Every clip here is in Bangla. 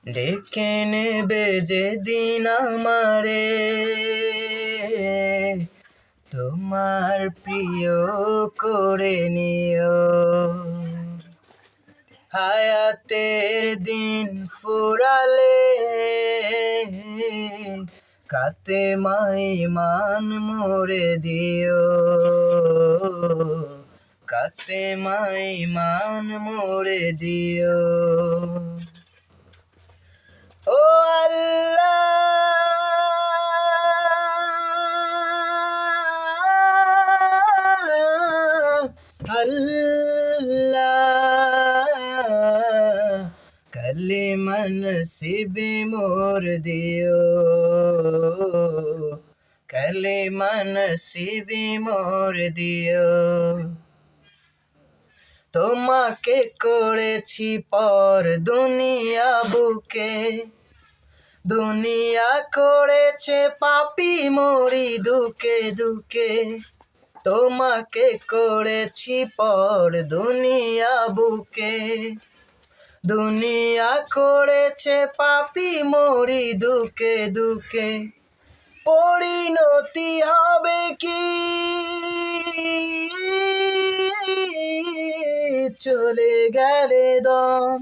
ডেকে নেবে যেদিন আমারে তোমার প্রিয় করে নিও। হায়াতের দিন ফুরালে কাতেমায় মান মোরে দিও, কাতেমায় মান মোরে দিও। ও আল্লাহ আল্লাহ, কালিমা নসিবে মোর দিও, কালিমা নসিবে মোর দিও। তোমাকে করেছি পর দুনিয়া বুকে, দুনিয়া করেছে পাপী মরি দুকে দুকে। তোমাকে করেছি পর দুনিয়া বুকে, দুনিয়া করেছে পাপী মরি দুকে দুকে। পরিণতি হবে কি চলে গেলে দম,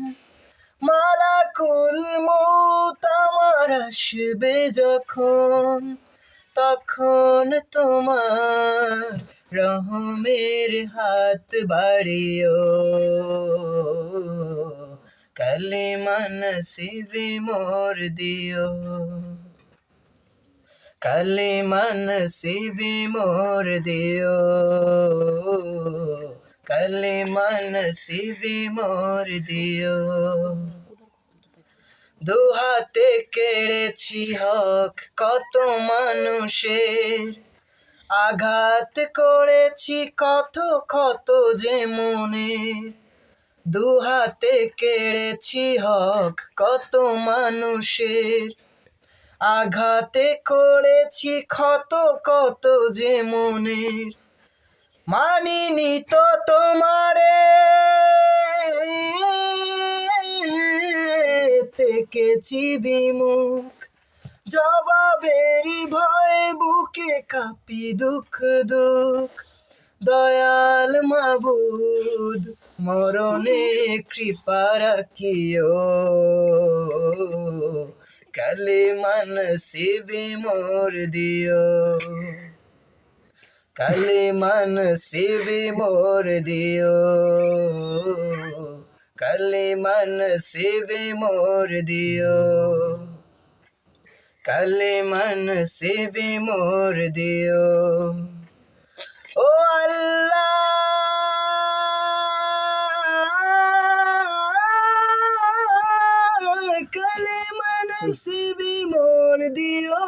মালাকুল মউত আমার আসবে যখন, তখন তোমার রহমের হাত বাড়িও, কালিমা নসিবে মোর দিও, কালিমা নসিবে মোর দিও, কালিমা নসিবে মোর দিও। দুহাতে কেড়েছি হক কত মানুষের, আঘাত করেছি কত কত যে মনের। দুহাতে কেড়েছি হক কত মানুষের, আঘাতে করেছি কত কত যে মনের। মানিনি তো তোমারে থেকেছি বিমুখ, জবাবেরই ভয়ে বুকে কাঁপি দুঃখ দুঃখ। দয়াল মাবুদ মরণে কৃপা রাখিও, কালিমা নসিবে মোর দিও, কালিমা নসিবে মোর দিও, কালিমা নসিবে মোর দিও, কালিমা নসিবে মোর দিও। ও আল্লাহ, কালিমা নসিবে মোর দিও।